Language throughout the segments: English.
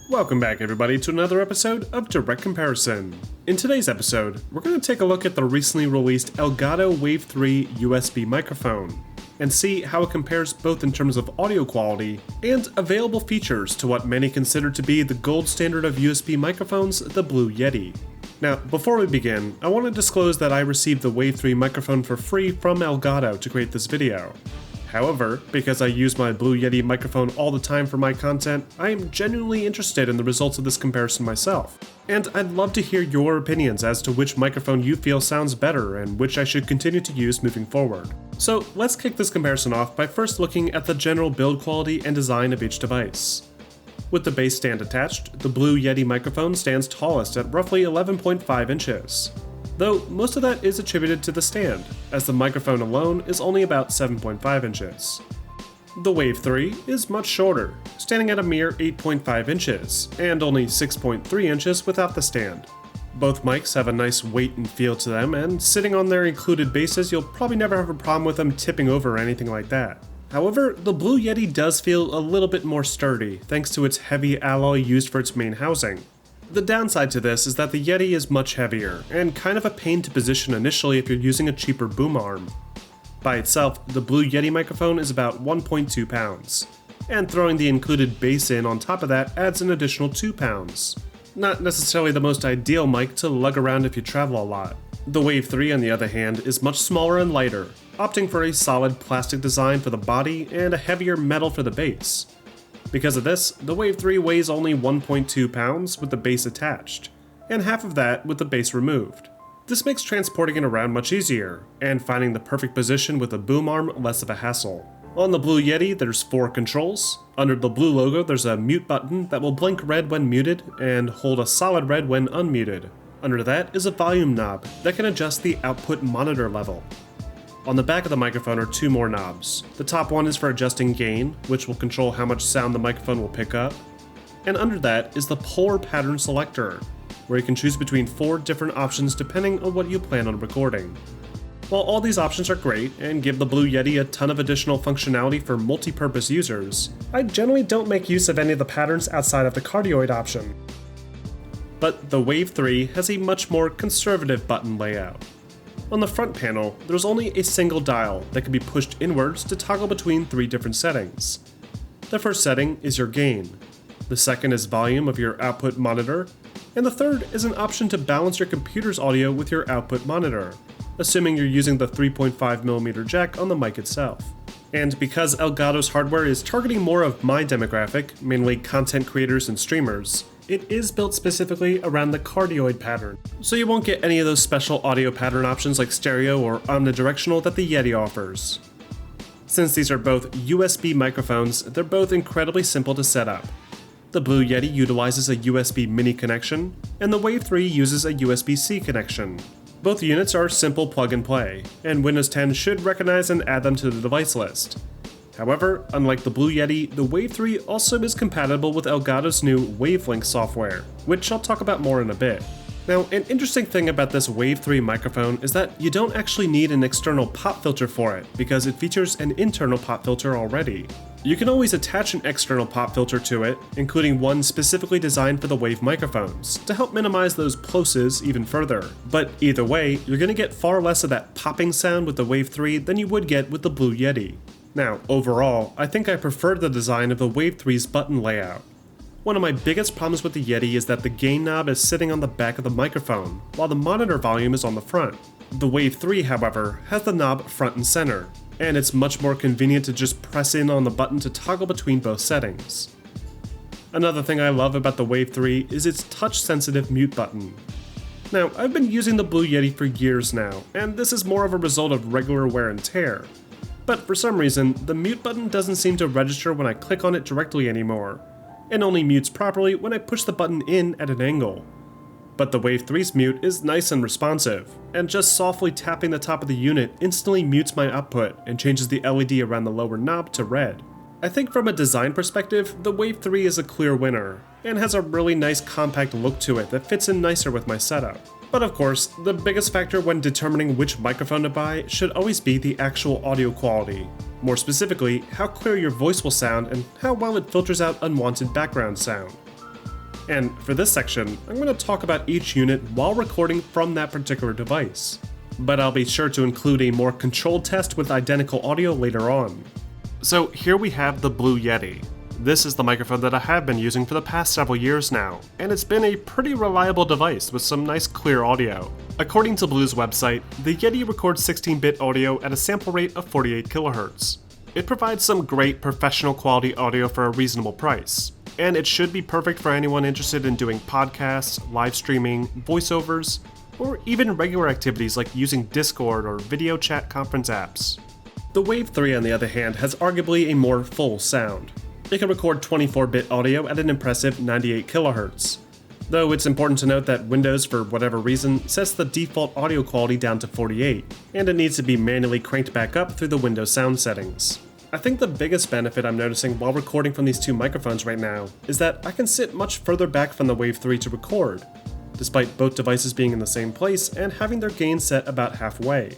Welcome back everybody to another episode of Direct Comparison. In today's episode, we're going to take a look at the recently released Elgato Wave 3 USB microphone and see how it compares both in terms of audio quality and available features to what many consider to be the gold standard of USB microphones, the Blue Yeti. Now, before we begin, I want to disclose that I received the Wave 3 microphone for free from Elgato to create this video. However, because I use my Blue Yeti microphone all the time for my content, I am genuinely interested in the results of this comparison myself. And I'd love to hear your opinions as to which microphone you feel sounds better and which I should continue to use moving forward. So let's kick this comparison off by first looking at the general build quality and design of each device. With the base stand attached, the Blue Yeti microphone stands tallest at roughly 11.5 inches. Though most of that is attributed to the stand, as the microphone alone is only about 7.5 inches. The Wave 3 is much shorter, standing at a mere 8.5 inches, and only 6.3 inches without the stand. Both mics have a nice weight and feel to them, and sitting on their included bases, you'll probably never have a problem with them tipping over or anything like that. However, the Blue Yeti does feel a little bit more sturdy, thanks to its heavy alloy used for its main housing. The downside to this is that the Yeti is much heavier, and kind of a pain to position initially if you're using a cheaper boom arm. By itself, the Blue Yeti microphone is about 1.2 pounds, and throwing the included base in on top of that adds an additional 2 pounds. Not necessarily the most ideal mic to lug around if you travel a lot. The Wave 3, on the other hand, is much smaller and lighter, opting for a solid plastic design for the body and a heavier metal for the base. Because of this, the Wave 3 weighs only 1.2 pounds with the base attached, and half of that with the base removed. This makes transporting it around much easier, and finding the perfect position with a boom arm less of a hassle. On the Blue Yeti, there's 4 controls. Under the blue logo, there's a mute button that will blink red when muted and hold a solid red when unmuted. Under that is a volume knob that can adjust the output monitor level. On the back of the microphone are 2 more knobs. The top one is for adjusting gain, which will control how much sound the microphone will pick up. And under that is the polar pattern selector, where you can choose between 4 different options depending on what you plan on recording. While all these options are great and give the Blue Yeti a ton of additional functionality for multi-purpose users, I generally don't make use of any of the patterns outside of the cardioid option. But the Wave 3 has a much more conservative button layout. On the front panel, there's only a single dial that can be pushed inwards to toggle between 3 different settings. The first setting is your gain, the second is volume of your output monitor, and the third is an option to balance your computer's audio with your output monitor, assuming you're using the 3.5mm jack on the mic itself. And because Elgato's hardware is targeting more of my demographic, mainly content creators and streamers, it is built specifically around the cardioid pattern, so you won't get any of those special audio pattern options like stereo or omnidirectional that the Yeti offers. Since these are both USB microphones, they're both incredibly simple to set up. The Blue Yeti utilizes a USB mini connection, and the Wave 3 uses a USB-C connection. Both units are simple plug and play, and Windows 10 should recognize and add them to the device list. However, unlike the Blue Yeti, the Wave 3 also is compatible with Elgato's new Wavelink software, which I'll talk about more in a bit. Now, an interesting thing about this Wave 3 microphone is that you don't actually need an external pop filter for it, because it features an internal pop filter already. You can always attach an external pop filter to it, including one specifically designed for the Wave microphones, to help minimize those plosives even further. But either way, you're going to get far less of that popping sound with the Wave 3 than you would get with the Blue Yeti. Now, overall, I think I prefer the design of the Wave 3's button layout. One of my biggest problems with the Yeti is that the gain knob is sitting on the back of the microphone, while the monitor volume is on the front. The Wave 3, however, has the knob front and center, and it's much more convenient to just press in on the button to toggle between both settings. Another thing I love about the Wave 3 is its touch-sensitive mute button. Now, I've been using the Blue Yeti for years now, and this is more of a result of regular wear and tear. But for some reason, the mute button doesn't seem to register when I click on it directly anymore, and only mutes properly when I push the button in at an angle. But the Wave 3's mute is nice and responsive, and just softly tapping the top of the unit instantly mutes my output and changes the LED around the lower knob to red. I think from a design perspective, the Wave 3 is a clear winner, and has a really nice compact look to it that fits in nicer with my setup. But of course, the biggest factor when determining which microphone to buy should always be the actual audio quality. More specifically, how clear your voice will sound and how well it filters out unwanted background sound. And for this section, I'm going to talk about each unit while recording from that particular device. But I'll be sure to include a more controlled test with identical audio later on. So here we have the Blue Yeti. This is the microphone that I have been using for the past several years now, and it's been a pretty reliable device with some nice clear audio. According to Blue's website, the Yeti records 16-bit audio at a sample rate of 48 kHz. It provides some great professional quality audio for a reasonable price, and it should be perfect for anyone interested in doing podcasts, live streaming, voiceovers, or even regular activities like using Discord or video chat conference apps. The Wave 3, on the other hand, has arguably a more full sound. It can record 24-bit audio at an impressive 98 kHz. Though it's important to note that Windows, for whatever reason, sets the default audio quality down to 48, and it needs to be manually cranked back up through the Windows sound settings. I think the biggest benefit I'm noticing while recording from these two microphones right now is that I can sit much further back from the Wave 3 to record, despite both devices being in the same place and having their gain set about halfway.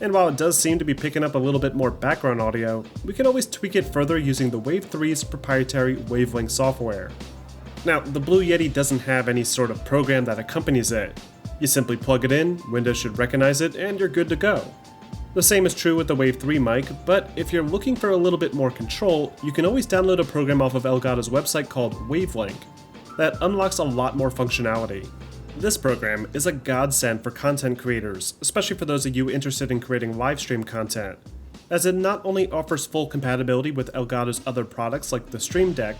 And while it does seem to be picking up a little bit more background audio, we can always tweak it further using the Wave 3's proprietary Wavelength software. Now, the Blue Yeti doesn't have any sort of program that accompanies it. You simply plug it in, Windows should recognize it, and you're good to go. The same is true with the Wave 3 mic, but if you're looking for a little bit more control, you can always download a program off of Elgato's website called Wavelength that unlocks a lot more functionality. This program is a godsend for content creators, especially for those of you interested in creating live stream content, as it not only offers full compatibility with Elgato's other products like the Stream Deck,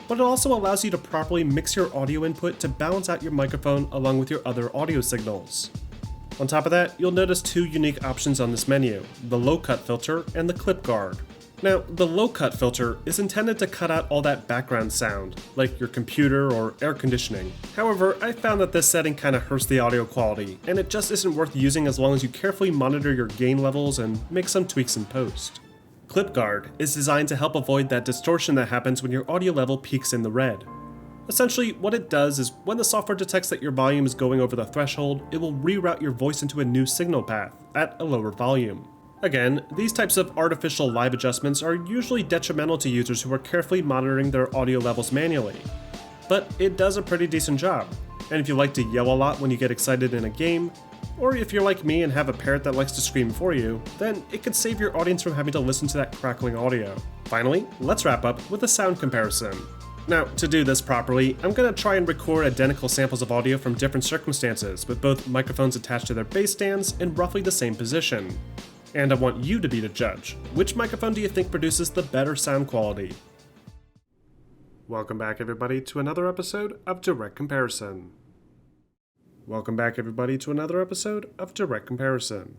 but it also allows you to properly mix your audio input to balance out your microphone along with your other audio signals. On top of that, you'll notice two unique options on this menu, the low cut filter and the clip guard. Now, the low cut filter is intended to cut out all that background sound, like your computer or air conditioning. However, I found that this setting kinda hurts the audio quality, and it just isn't worth using as long as you carefully monitor your gain levels and make some tweaks in post. Clip guard is designed to help avoid that distortion that happens when your audio level peaks in the red. Essentially, what it does is when the software detects that your volume is going over the threshold, it will reroute your voice into a new signal path at a lower volume. Again, these types of artificial live adjustments are usually detrimental to users who are carefully monitoring their audio levels manually. But it does a pretty decent job, and if you like to yell a lot when you get excited in a game, or if you're like me and have a parrot that likes to scream for you, then it could save your audience from having to listen to that crackling audio. Finally, let's wrap up with a sound comparison. Now, to do this properly, I'm going to try and record identical samples of audio from different circumstances, with both microphones attached to their bass stands in roughly the same position. And I want you to be the judge. Which microphone do you think produces the better sound quality? Welcome back, everybody, to another episode of Direct Comparison. Welcome back, everybody, to another episode of Direct Comparison.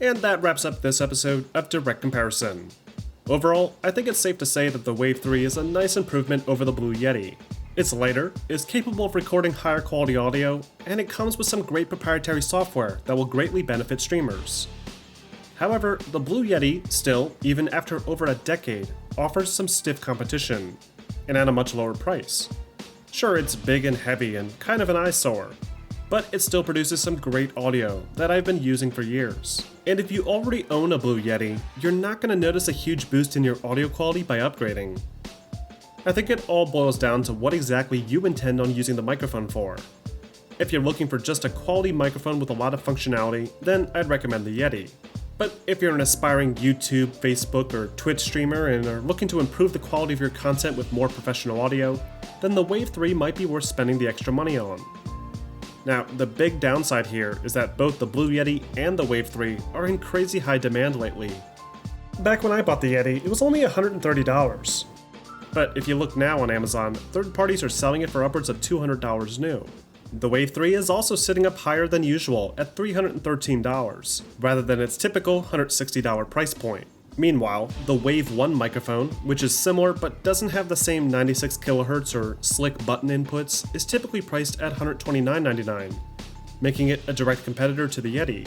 And that wraps up this episode of Direct Comparison. Overall, I think it's safe to say that the Wave 3 is a nice improvement over the Blue Yeti. It's lighter, is capable of recording higher quality audio, and it comes with some great proprietary software that will greatly benefit streamers. However, the Blue Yeti still, even after over a decade, offers some stiff competition, and at a much lower price. Sure, it's big and heavy and kind of an eyesore, but it still produces some great audio that I've been using for years. And if you already own a Blue Yeti, you're not going to notice a huge boost in your audio quality by upgrading. I think it all boils down to what exactly you intend on using the microphone for. If you're looking for just a quality microphone with a lot of functionality, then I'd recommend the Yeti. But if you're an aspiring YouTube, Facebook, or Twitch streamer and are looking to improve the quality of your content with more professional audio, then the Wave 3 might be worth spending the extra money on. Now, the big downside here is that both the Blue Yeti and the Wave 3 are in crazy high demand lately. Back when I bought the Yeti, it was only $130. But if you look now on Amazon, third parties are selling it for upwards of $200 new. The Wave 3 is also sitting up higher than usual at $313, rather than its typical $160 price point. Meanwhile, the Wave 1 microphone, which is similar but doesn't have the same 96 kHz or slick button inputs, is typically priced at $129.99, making it a direct competitor to the Yeti.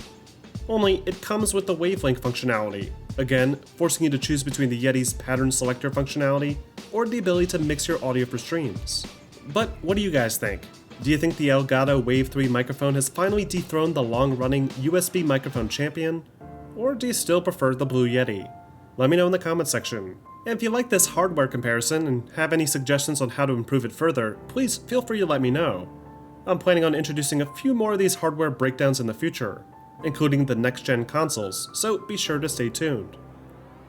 Only it comes with the wavelength functionality, again forcing you to choose between the Yeti's pattern selector functionality or the ability to mix your audio for streams. But what do you guys think? Do you think the Elgato Wave 3 microphone has finally dethroned the long-running USB microphone champion? Or do you still prefer the Blue Yeti? Let me know in the comments section. And if you like this hardware comparison and have any suggestions on how to improve it further, please feel free to let me know. I'm planning on introducing a few more of these hardware breakdowns in the future, including the next-gen consoles, so be sure to stay tuned.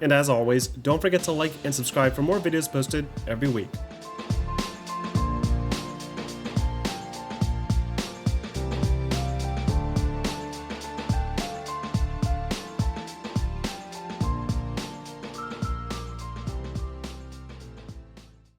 And as always, don't forget to like and subscribe for more videos posted every week.